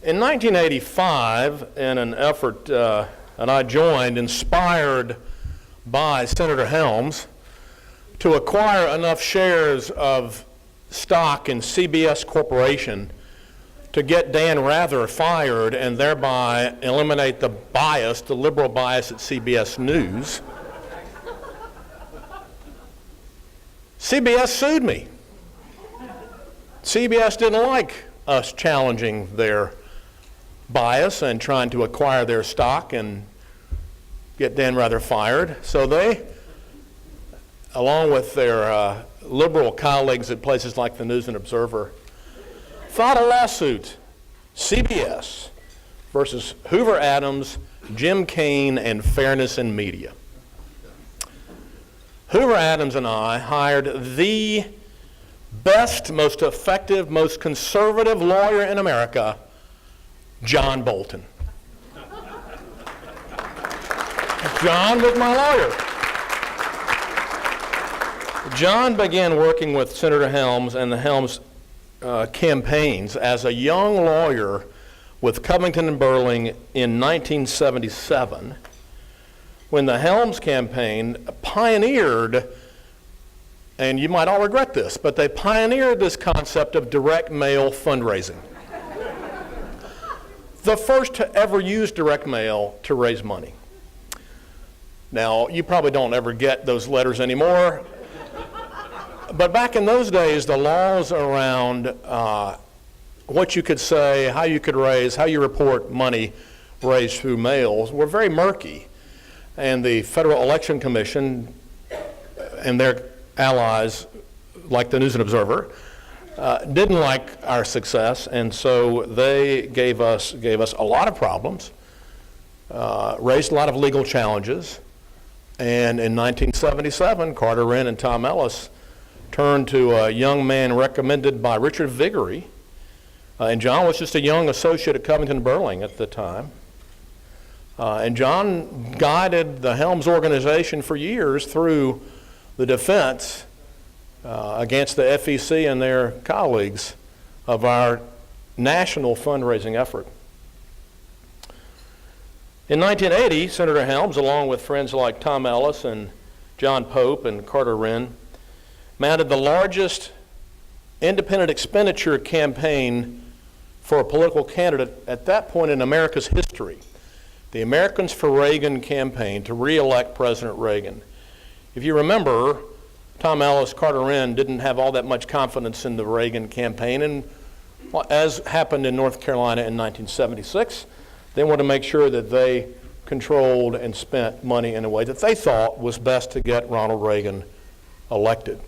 In 1985, in an effort that I joined, inspired by Senator Helms, to acquire enough shares of stock in CBS Corporation to get Dan Rather fired and thereby eliminate the bias, the liberal bias at CBS News, CBS sued me. CBS didn't like us challenging their bias and trying to acquire their stock and get Dan Rather fired. So they, along with their liberal colleagues at places like the News and Observer, filed a lawsuit, CBS versus Hoover Adams, Jim Cain, and Fairness in Media. Hoover Adams and I hired the best, most effective, most conservative lawyer in America, John Bolton. John was my lawyer. John began working with Senator Helms and the Helms campaigns as a young lawyer with Covington and Burling in 1977, when the Helms campaign pioneered, and you might all regret this, but they pioneered this concept of direct mail fundraising. The first to ever use direct mail to raise money. Now, you probably don't ever get those letters anymore, but back in those days, the laws around what you could say, how you could raise, how you report money raised through mails were very murky. And the Federal Election Commission and their allies, like the News and Observer, didn't like our success, and so they gave us a lot of problems, raised a lot of legal challenges, and in 1977, Carter Wrenn and Tom Ellis turned to a young man recommended by Richard Viguerie, and John was just a young associate at Covington and Burling at the time. And John guided the Helms organization for years through the defense against the FEC and their colleagues of our national fundraising effort. In 1980, Senator Helms, along with friends like Tom Ellis and John Pope and Carter Wrenn, mounted the largest independent expenditure campaign for a political candidate at that point in America's history, the Americans for Reagan campaign to re-elect President Reagan. If you remember, Tom Ellis, Carter Wrenn didn't have all that much confidence in the Reagan campaign, and as happened in North Carolina in 1976, they wanted to make sure that they controlled and spent money in a way that they thought was best to get Ronald Reagan elected.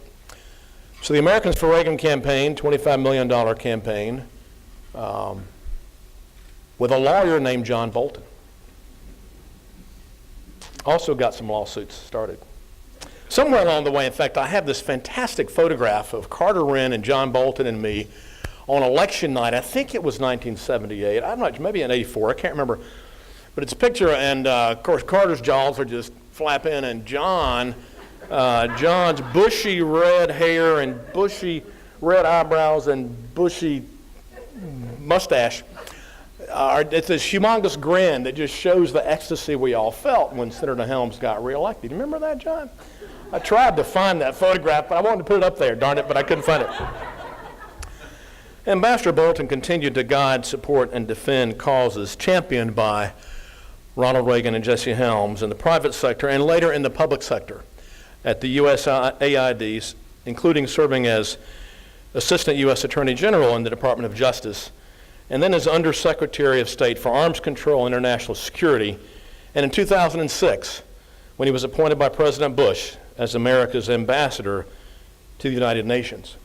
So the Americans for Reagan campaign, $25 million campaign, with a lawyer named John Bolton. Also got some lawsuits started. Somewhere along the way, in fact, I have this fantastic photograph of Carter Wrenn and John Bolton and me on election night. I think it was 1978. I'm not, maybe in 84. I can't remember. But it's a picture, and of course, Carter's jaws are just flapping, and John's bushy red hair and bushy red eyebrows and bushy mustache. It's this humongous grin that just shows the ecstasy we all felt when Senator Helms got reelected. You remember that, John? I tried to find that photograph, but I wanted to put it up there, darn it, but I couldn't find it. Ambassador Bolton continued to guide, support, and defend causes championed by Ronald Reagan and Jesse Helms in the private sector and later in the public sector at the USAIDs, including serving as Assistant U.S. Attorney General in the Department of Justice, and then as Undersecretary of State for Arms Control and International Security, and in 2006, when he was appointed by President Bush as America's ambassador to the United Nations.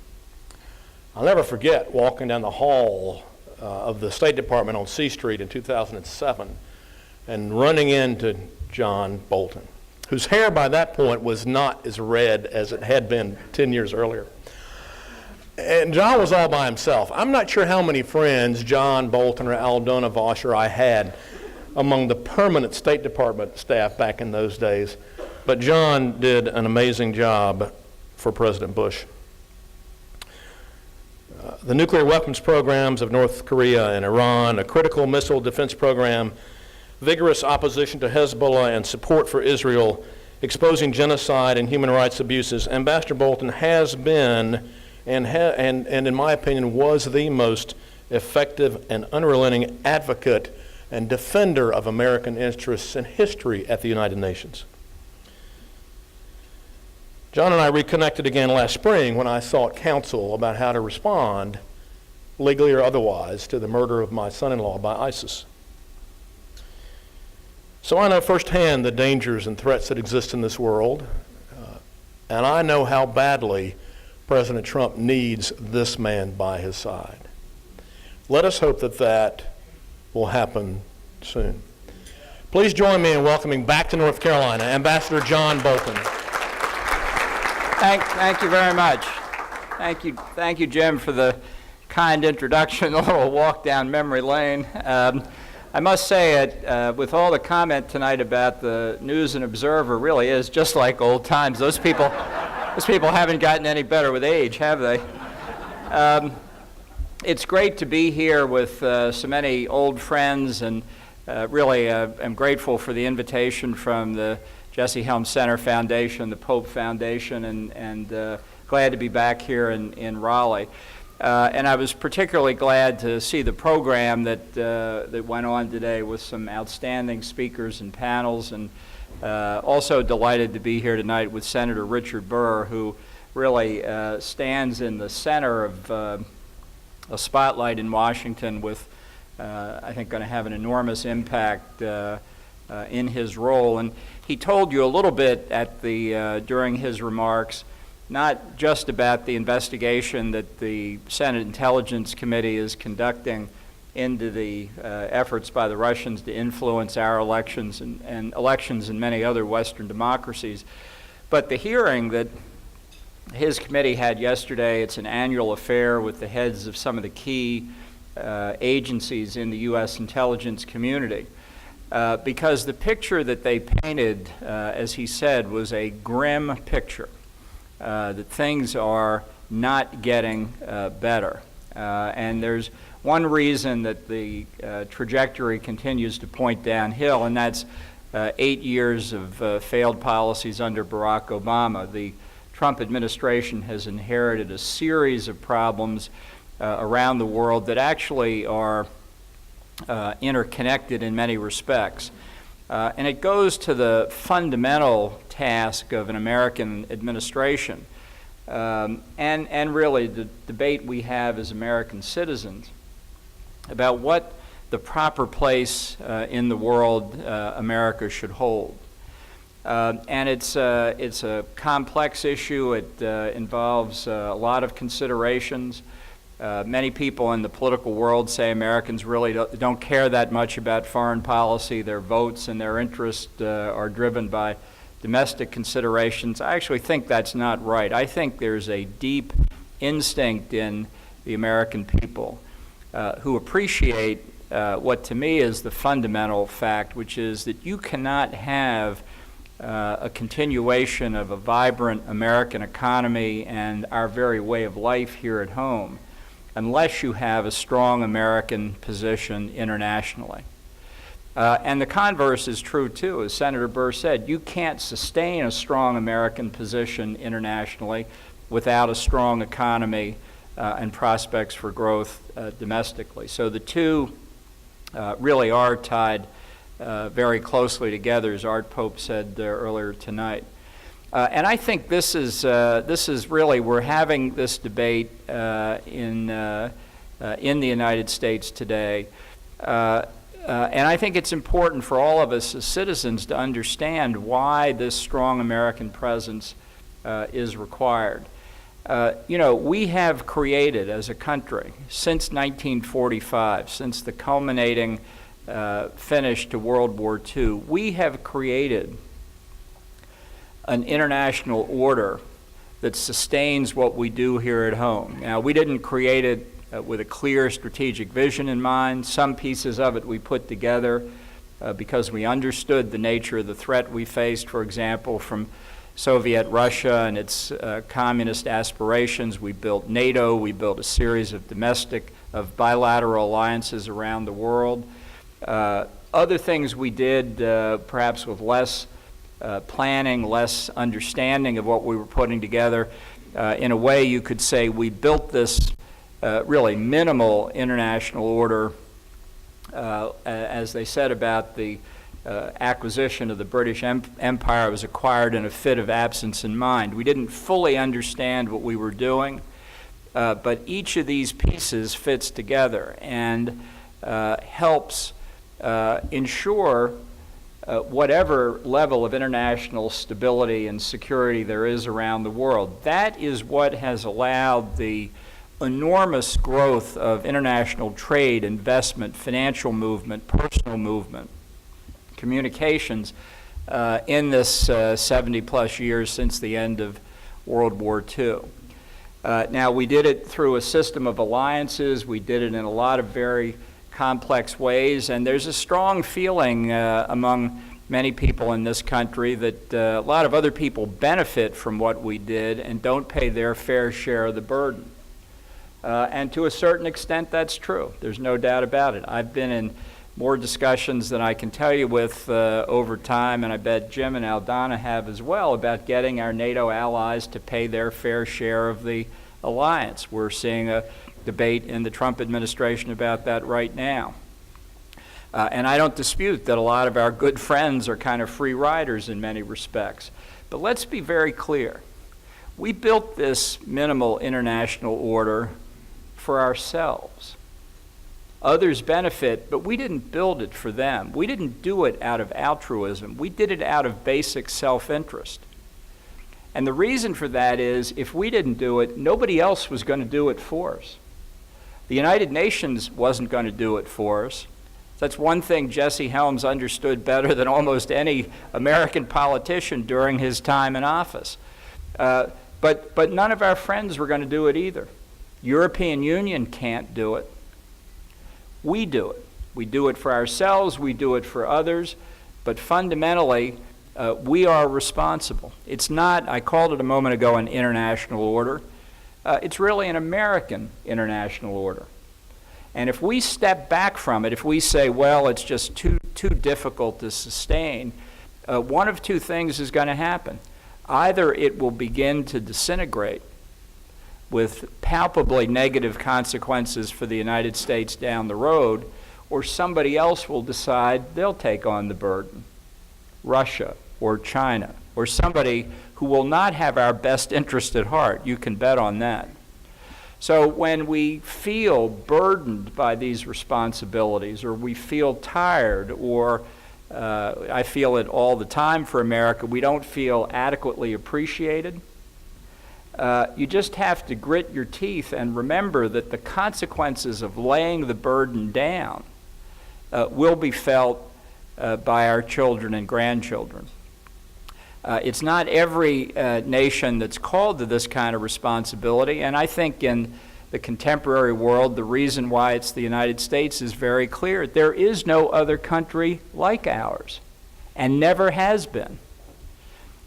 I'll never forget walking down the hall of the State Department on C Street in 2007 and running into John Bolton, whose hair by that point was not as red as it had been 10 years earlier. And John was all by himself. I'm not sure how many friends John Bolton or Aldona Vosh or I had among the permanent State Department staff back in those days, but John did an amazing job for President Bush. the nuclear weapons programs of North Korea and Iran, a critical missile defense program, vigorous opposition to Hezbollah, and support for Israel, exposing genocide and human rights abuses, Ambassador Bolton has been, and in my opinion was the most effective and unrelenting advocate and defender of American interests in history at the United Nations. John and I reconnected again last spring when I sought counsel about how to respond, legally or otherwise, to the murder of my son-in-law by ISIS. So I know firsthand the dangers and threats that exist in this world, and I know how badly President Trump needs this man by his side. Let us hope that that will happen soon. Please join me in welcoming back to North Carolina Ambassador John Bolton. Thank you very much. Thank you, Jim, for the kind introduction, a little walk down memory lane. I must say it, with all the comment tonight about the News and Observer, really is just like old times. Those people haven't gotten any better with age, have they? It's great to be here with so many old friends, and really I'm grateful for the invitation from the Jesse Helms Center Foundation, the Pope Foundation, and glad to be back here in Raleigh. And I was particularly glad to see the program that went on today with some outstanding speakers and panels, and also delighted to be here tonight with Senator Richard Burr, who really stands in the center of a spotlight in Washington with, I think, going to have an enormous impact in his role. And he told you a little bit at during his remarks, not just about the investigation that the Senate Intelligence Committee is conducting into the efforts by the Russians to influence our elections and elections in many other Western democracies, but the hearing that his committee had yesterday. It's an annual affair with the heads of some of the key agencies in the U.S. intelligence community. Because the picture that they painted, as he said, was a grim picture, that things are not getting better. And there's one reason that the trajectory continues to point downhill, and that's 8 years of failed policies under Barack Obama. The Trump administration has inherited a series of problems around the world that actually are interconnected in many respects. And it goes to the fundamental task of an American administration, and really the debate we have as American citizens about what the proper place in the world America should hold. And it's a complex issue. It involves a lot of considerations. Many people in the political world say Americans really don't care that much about foreign policy. Their votes and their interests are driven by domestic considerations. I actually think that's not right. I think there's a deep instinct in the American people who appreciate what to me is the fundamental fact, which is that you cannot have a continuation of a vibrant American economy and our very way of life here at home unless you have a strong American position internationally. And the converse is true too. As Senator Burr said, you can't sustain a strong American position internationally without a strong economy and prospects for growth domestically. So the two really are tied very closely together, as Art Pope said earlier tonight. And I think this is really, we're having this debate in the United States today. And I think it's important for all of us as citizens to understand why this strong American presence is required. We have created as a country since 1945, since the culminating finish to World War II, we have created an international order that sustains what we do here at home. Now, we didn't create it with a clear strategic vision in mind. Some pieces of it we put together because we understood the nature of the threat we faced, for example, from Soviet Russia and its communist aspirations. We built NATO. We built a series of bilateral alliances around the world. Other things we did, perhaps with less planning, less understanding of what we were putting together. In a way, you could say we built this really minimal international order, as they said about the acquisition of the British Empire. It was acquired in a fit of absence in mind. We didn't fully understand what we were doing, but each of these pieces fits together and helps ensure whatever level of international stability and security there is around the world. That is what has allowed the enormous growth of international trade, investment, financial movement, personal movement, communications in this 70-plus years since the end of World War II. Now, we did it through a system of alliances. We did it in a lot of very complex ways, and there's a strong feeling among many people in this country that a lot of other people benefit from what we did and don't pay their fair share of the burden. And to a certain extent, that's true. There's no doubt about it. I've been in more discussions than I can tell you with over time, and I bet Jim and Aldana have as well, about getting our NATO allies to pay their fair share of the alliance. We're seeing a debate in the Trump administration about that right now. And I don't dispute that a lot of our good friends are kind of free riders in many respects. But let's be very clear. We built this minimal international order for ourselves. Others benefit, but we didn't build it for them. We didn't do it out of altruism. We did it out of basic self-interest. And the reason for that is, if we didn't do it, nobody else was going to do it for us. The United Nations wasn't going to do it for us. That's one thing Jesse Helms understood better than almost any American politician during his time in office. But none of our friends were going to do it either. European Union can't do it. We do it. We do it for ourselves, we do it for others, but fundamentally, we are responsible. It's not, I called it a moment ago, an international order. It's really an American international order. And if we step back from it, if we say, well, it's just too difficult to sustain, one of two things is going to happen. Either it will begin to disintegrate with palpably negative consequences for the United States down the road, or somebody else will decide they'll take on the burden. Russia or China or somebody who will not have our best interest at heart. You can bet on that. So when we feel burdened by these responsibilities, or we feel tired, or I feel it all the time for America, we don't feel adequately appreciated, you just have to grit your teeth and remember that the consequences of laying the burden down will be felt by our children and grandchildren. It's not every nation that's called to this kind of responsibility, and I think in the contemporary world, the reason why it's the United States is very clear. There is no other country like ours, and never has been.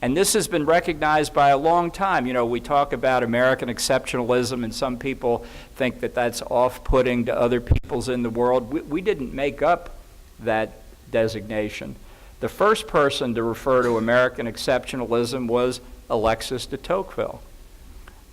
And this has been recognized by a long time. You know, we talk about American exceptionalism, and some people think that that's off-putting to other peoples in the world. We didn't make up that designation. The first person to refer to American exceptionalism was Alexis de Tocqueville.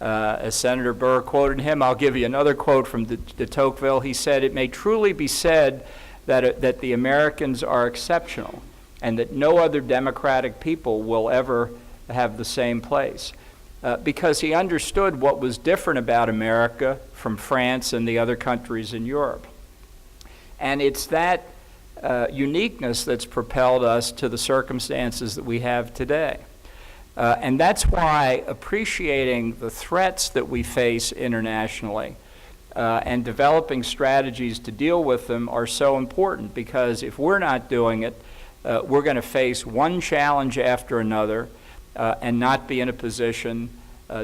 As Senator Burr quoted him, I'll give you another quote from de Tocqueville. He said, "It may truly be said that the Americans are exceptional, and that no other democratic people will ever have the same place." Because he understood what was different about America from France and the other countries in Europe. And it's that uniqueness that's propelled us to the circumstances that we have today. And that's why appreciating the threats that we face internationally and developing strategies to deal with them are so important, because if we're not doing it, we're going to face one challenge after another and not be in a position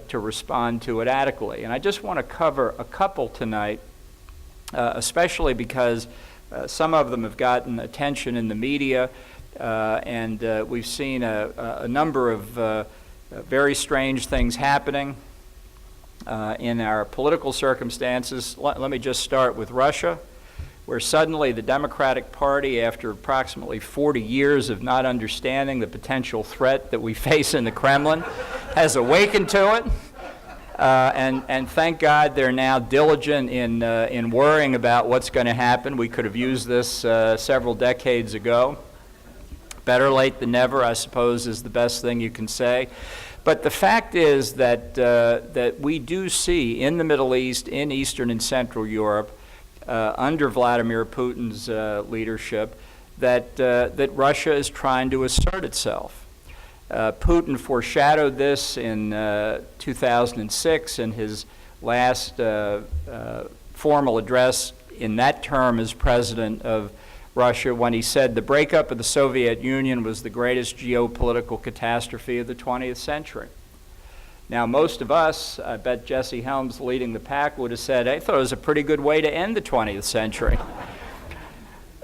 to respond to it adequately. And I just want to cover a couple tonight, especially because some of them have gotten attention in the media, and we've seen a number of Very strange things happening in our political circumstances. Let me just start with Russia, where suddenly the Democratic Party, after approximately 40 years of not understanding the potential threat that we face in the Kremlin, has awakened to it. And thank God they're now diligent in worrying about what's going to happen. We could have used this several decades ago. Better late than never, I suppose, is the best thing you can say. But the fact is that we do see in the Middle East, in Eastern and Central Europe, under Vladimir Putin's leadership, that Russia is trying to assert itself. Putin foreshadowed this in 2006 in his last formal address in that term as president of Russia, when he said the breakup of the Soviet Union was the greatest geopolitical catastrophe of the 20th century. Now, most of us, I bet Jesse Helms leading the pack would have said, I thought it was a pretty good way to end the 20th century.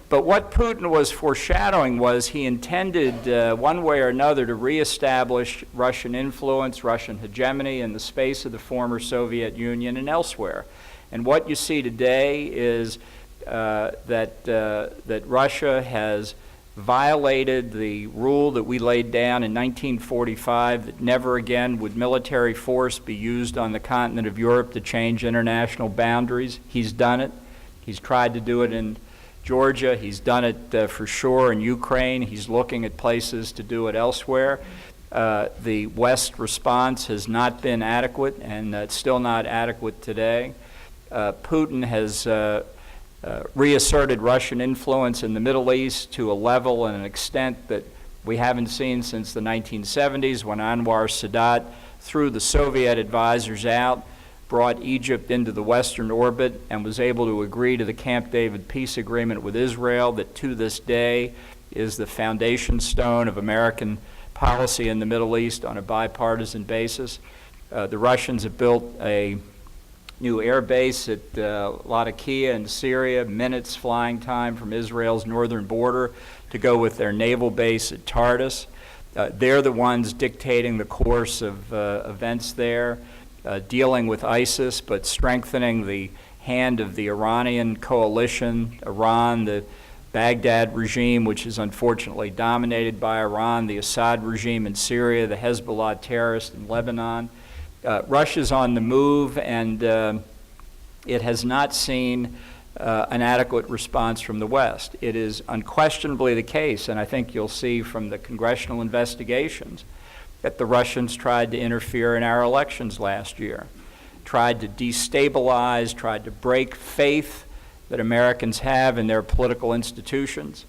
But what Putin was foreshadowing was he intended, one way or another, to reestablish Russian influence, Russian hegemony in the space of the former Soviet Union and elsewhere. And what you see today is that Russia has violated the rule that we laid down in 1945 that never again would military force be used on the continent of Europe to change international boundaries. He's done it. He's tried to do it in Georgia. He's done it for sure in Ukraine. He's looking at places to do it elsewhere. The West response has not been adequate, and it's still not adequate today. Putin has reasserted Russian influence in the Middle East to a level and an extent that we haven't seen since the 1970s, when Anwar Sadat threw the Soviet advisors out, brought Egypt into the Western orbit, and was able to agree to the Camp David peace agreement with Israel that to this day is the foundation stone of American policy in the Middle East on a bipartisan basis. The Russians have built a new air base at Latakia in Syria, minutes flying time from Israel's northern border, to go with their naval base at Tartus. They're the ones dictating the course of events there, dealing with ISIS, but strengthening the hand of the Iranian coalition, Iran, the Baghdad regime, which is unfortunately dominated by Iran, the Assad regime in Syria, the Hezbollah terrorists in Lebanon. Russia's on the move, and it has not seen an adequate response from the West. It is unquestionably the case, and I think you'll see from the congressional investigations, that the Russians tried to interfere in our elections last year, tried to destabilize, tried to break faith that Americans have in their political institutions.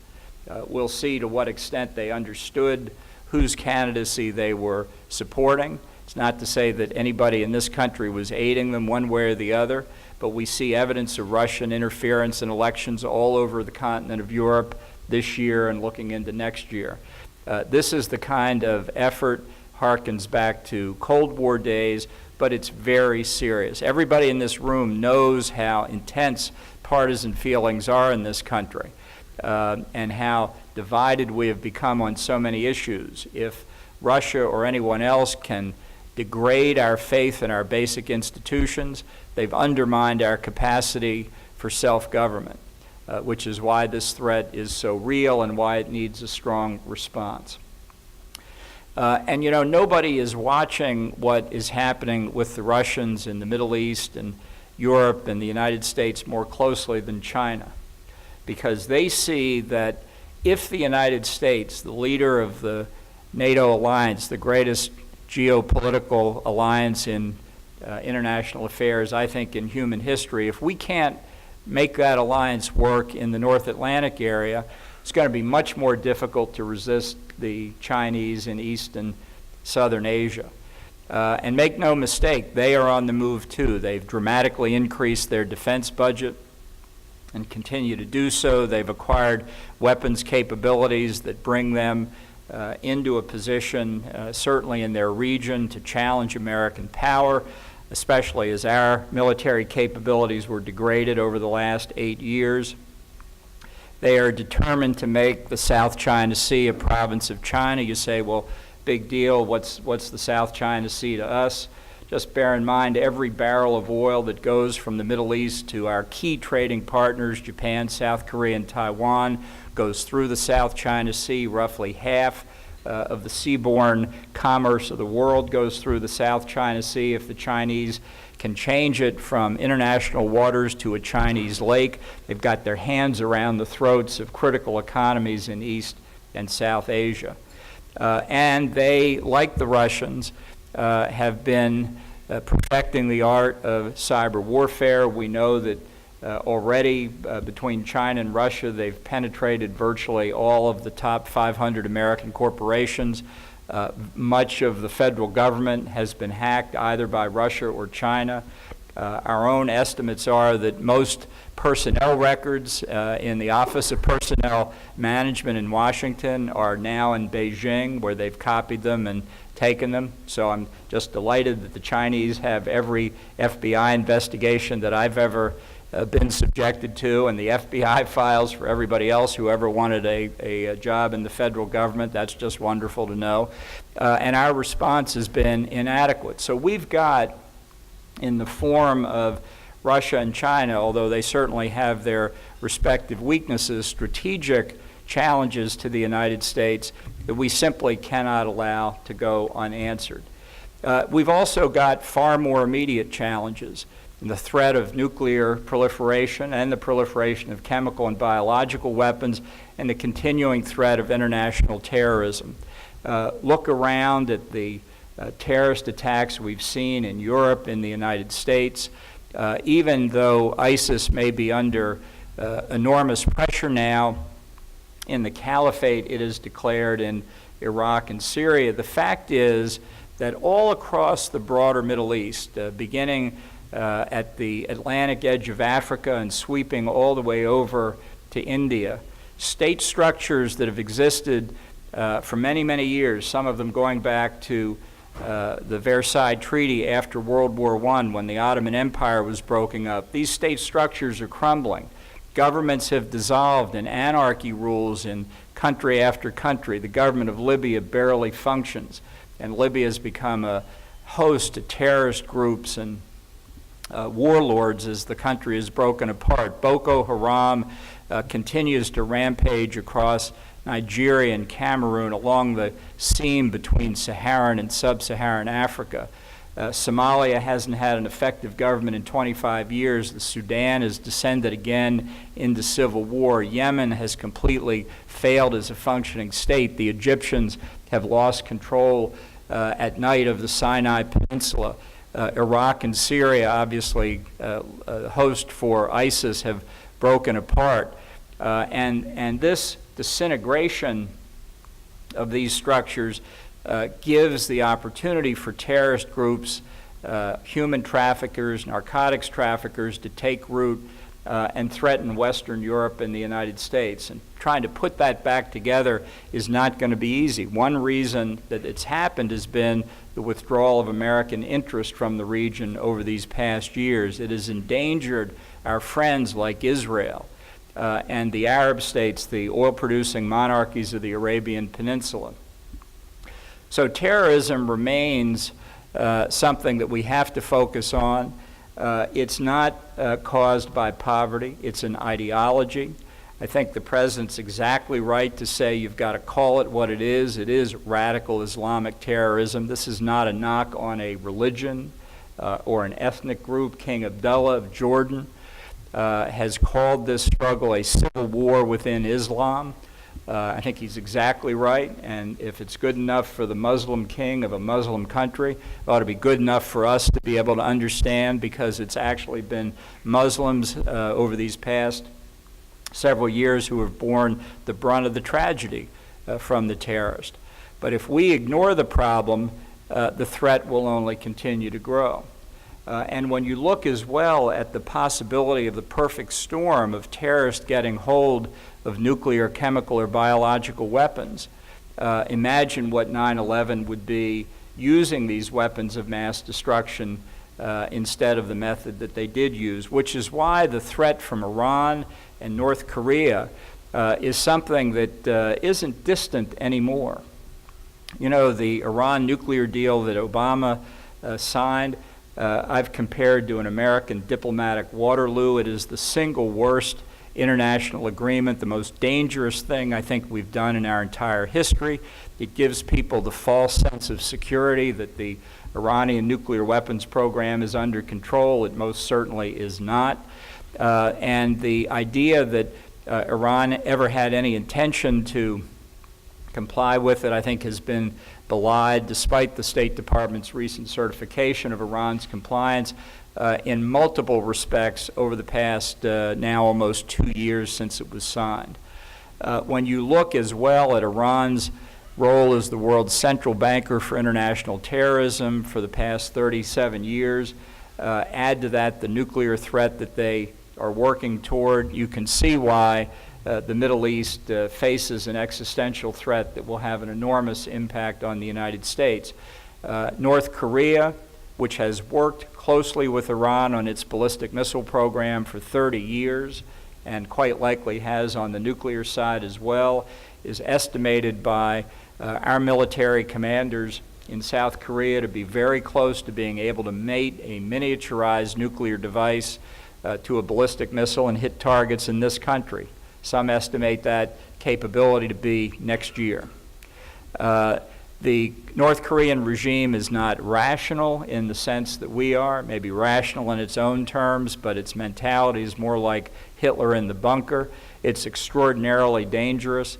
We'll see to what extent they understood whose candidacy they were supporting. It's not to say that anybody in this country was aiding them one way or the other, but we see evidence of Russian interference in elections all over the continent of Europe this year and looking into next year. This is the kind of effort harkens back to Cold War days, but it's very serious. Everybody in this room knows how intense partisan feelings are in this country, and how divided we have become on so many issues. If Russia or anyone else can degrade our faith in our basic institutions, they've undermined our capacity for self-government, which is why this threat is so real and why it needs a strong response. And you know, nobody is watching what is happening with the Russians in the Middle East and Europe and the United States more closely than China, because they see that if the United States, the leader of the NATO alliance, the greatest geopolitical alliance in international affairs, I think, in human history, if we can't make that alliance work in the North Atlantic area, it's going to be much more difficult to resist the Chinese in East and Southern Asia. And make no mistake, they are on the move too. They've dramatically increased their defense budget and continue to do so. They've acquired weapons capabilities that bring them into a position, certainly in their region, to challenge American power, especially as our military capabilities were degraded over the last 8 years. They are determined to make the South China Sea a province of China. You say, well, big deal. What's the South China Sea to us? Just bear in mind, every barrel of oil that goes from the Middle East to our key trading partners, Japan, South Korea, and Taiwan, goes through the South China Sea. Roughly half of the seaborne commerce of the world goes through the South China Sea. If the Chinese can change it from international waters to a Chinese lake, they've got their hands around the throats of critical economies in East and South Asia. And they, like the Russians, have been perfecting the art of cyber warfare. We know that already between China and Russia, they've penetrated virtually all of the top 500 American corporations. Much of the federal government has been hacked either by Russia or China. Our own estimates are that most personnel records in the Office of Personnel Management in Washington are now in Beijing, where they've copied them and taken them. So I'm just delighted that the Chinese have every FBI investigation that I've ever been subjected to, and the FBI files for everybody else who ever wanted a job in the federal government. That's just wonderful to know. And our response has been inadequate. So we've got, in the form of Russia and China, although they certainly have their respective weaknesses, strategic challenges to the United States that we simply cannot allow to go unanswered. We've also got far more immediate challenges: the threat of nuclear proliferation and the proliferation of chemical and biological weapons, and the continuing threat of international terrorism. Look around at the terrorist attacks we've seen in Europe, in the United States. Even though ISIS may be under enormous pressure now in the caliphate it is declared in Iraq and Syria, the fact is that all across the broader Middle East, beginning at the Atlantic edge of Africa and sweeping all the way over to India, state structures that have existed for many, many years, some of them going back to the Versailles Treaty after World War I, when the Ottoman Empire was broken up. These state structures are crumbling. Governments have dissolved and anarchy rules in country after country. The government of Libya barely functions, and Libya has become a host to terrorist groups and warlords as the country is broken apart. Boko Haram continues to rampage across Nigeria and Cameroon along the seam between Saharan and sub-Saharan Africa. Somalia hasn't had an effective government in 25 years. The Sudan has descended again into civil war. Yemen has completely failed as a functioning state. The Egyptians have lost control at night of the Sinai Peninsula. Iraq and Syria, obviously a host for ISIS, have broken apart. And this disintegration of these structures gives the opportunity for terrorist groups, human traffickers, narcotics traffickers, to take root and threaten Western Europe and the United States. And trying to put that back together is not going to be easy. One reason that it's happened has been the withdrawal of American interest from the region over these past years. It has endangered our friends like Israel and the Arab states, the oil-producing monarchies of the Arabian Peninsula. So terrorism remains something that we have to focus on. It's not caused by poverty. It's an ideology. I think the president's exactly right to say you've got to call it what it is. It is radical Islamic terrorism. This is not a knock on a religion or an ethnic group. King Abdullah of Jordan has called this struggle a civil war within Islam. I think he's exactly right, and if it's good enough for the Muslim king of a Muslim country, it ought to be good enough for us to be able to understand, because it's actually been Muslims over these past several years who have borne the brunt of the tragedy from the terrorist. But if we ignore the problem, the threat will only continue to grow. And when you look as well at the possibility of the perfect storm of terrorists getting hold of nuclear, chemical, or biological weapons, imagine what 9/11 would be using these weapons of mass destruction instead of the method that they did use, which is why the threat from Iran and North Korea is something that isn't distant anymore. You know, the Iran nuclear deal that Obama signed, I've compared to an American diplomatic Waterloo. It is the single worst international agreement, the most dangerous thing I think we've done in our entire history. It gives people the false sense of security that the Iranian nuclear weapons program is under control. It most certainly is not. And the idea that Iran ever had any intention to comply with it, I think, has been belied, despite the State Department's recent certification of Iran's compliance in multiple respects over the past now almost 2 years since it was signed. When you look as well at Iran's role as the world's central banker for international terrorism for the past 37 years, add to that the nuclear threat that they are working toward, you can see why the Middle East faces an existential threat that will have an enormous impact on the United States. North Korea, which has worked closely with Iran on its ballistic missile program for 30 years, and quite likely has on the nuclear side as well, is estimated by our military commanders in South Korea to be very close to being able to mate a miniaturized nuclear device to a ballistic missile and hit targets in this country. Some estimate that capability to be next year. The North Korean regime is not rational in the sense that we are, maybe rational in its own terms, but its mentality is more like Hitler in the bunker. It's extraordinarily dangerous.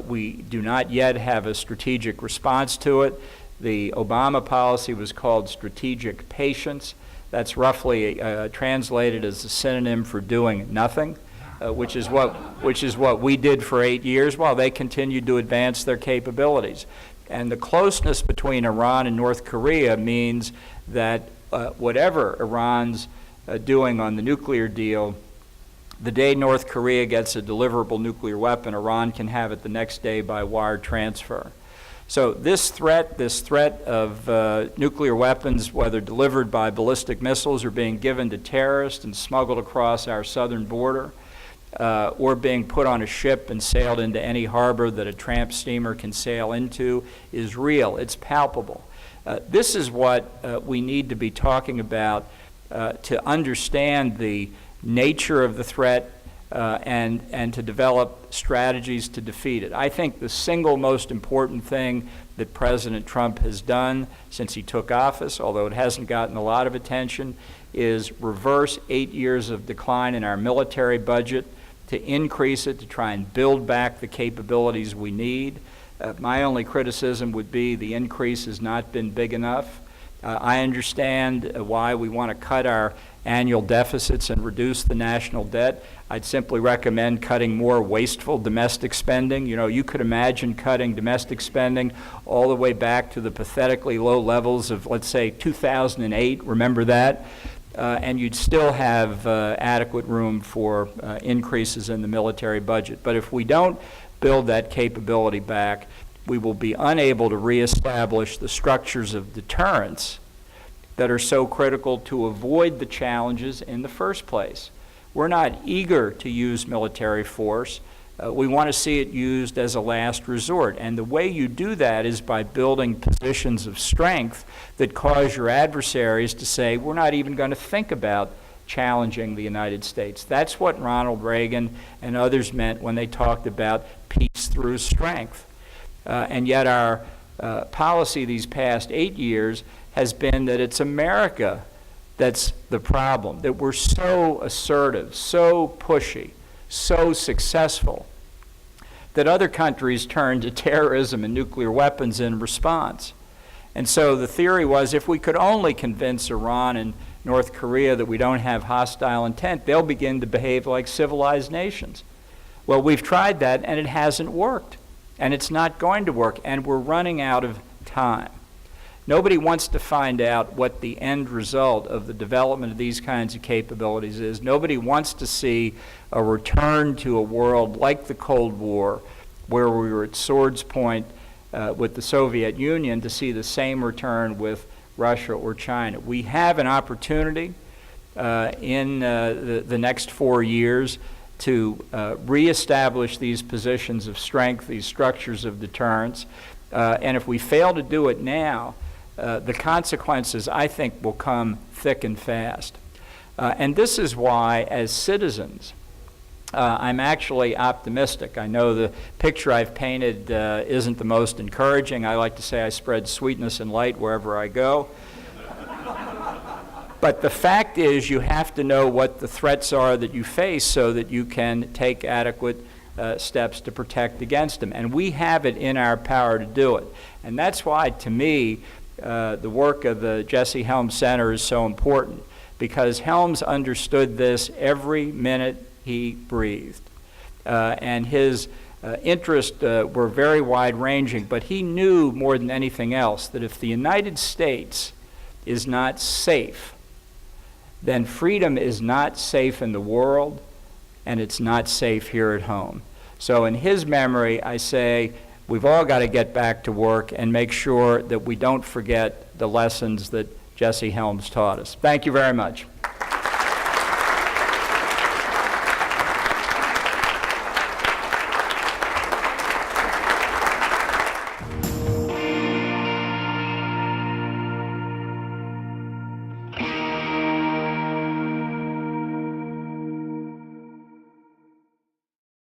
We do not yet have a strategic response to it. The Obama policy was called strategic patience. That's roughly translated as a synonym for doing nothing. Which is what we did for 8 years while they continued to advance their capabilities. And the closeness between Iran and North Korea means that whatever Iran's doing on the nuclear deal, the day North Korea gets a deliverable nuclear weapon, Iran can have it the next day by wire transfer. So this threat of nuclear weapons, whether delivered by ballistic missiles or being given to terrorists and smuggled across our southern border, or being put on a ship and sailed into any harbor that a tramp steamer can sail into, is real. It's palpable. This is what we need to be talking about to understand the nature of the threat and to develop strategies to defeat it. I think the single most important thing that President Trump has done since he took office, although it hasn't gotten a lot of attention, is reverse 8 years of decline in our military budget, to increase it, to try and build back the capabilities we need. My only criticism would be the increase has not been big enough. I understand why we want to cut our annual deficits and reduce the national debt. I'd simply recommend cutting more wasteful domestic spending. You know, you could imagine cutting domestic spending all the way back to the pathetically low levels of, let's say, 2008. Remember that? And you'd still have adequate room for increases in the military budget. But if we don't build that capability back, we will be unable to reestablish the structures of deterrence that are so critical to avoid the challenges in the first place. We're not eager to use military force. We want to see it used as a last resort. And the way you do that is by building positions of strength that cause your adversaries to say, we're not even going to think about challenging the United States. That's what Ronald Reagan and others meant when they talked about peace through strength. And yet our policy these past 8 years has been that it's America that's the problem, that we're so assertive, so pushy, so successful, that other countries turn to terrorism and nuclear weapons in response. And so the theory was if we could only convince Iran and North Korea that we don't have hostile intent, they'll begin to behave like civilized nations. Well, we've tried that and it hasn't worked. And it's not going to work, and we're running out of time. Nobody wants to find out what the end result of the development of these kinds of capabilities is. Nobody wants to see a return to a world like the Cold War, where we were at sword's point with the Soviet Union, to see the same return with Russia or China. We have an opportunity in the next 4 years to reestablish these positions of strength, these structures of deterrence. And if we fail to do it now, the consequences, I think, will come thick and fast. And this is why, as citizens, I'm actually optimistic. I know the picture I've painted isn't the most encouraging. I like to say I spread sweetness and light wherever I go. But the fact is, you have to know what the threats are that you face so that you can take adequate steps to protect against them. And we have it in our power to do it. And that's why, to me, the work of the Jesse Helms Center is so important, because Helms understood this every minute he breathed. And his interests were very wide-ranging, but he knew more than anything else that if the United States is not safe, then freedom is not safe in the world, and it's not safe here at home. So in his memory, I say, we've all got to get back to work and make sure that we don't forget the lessons that Jesse Helms taught us. Thank you very much.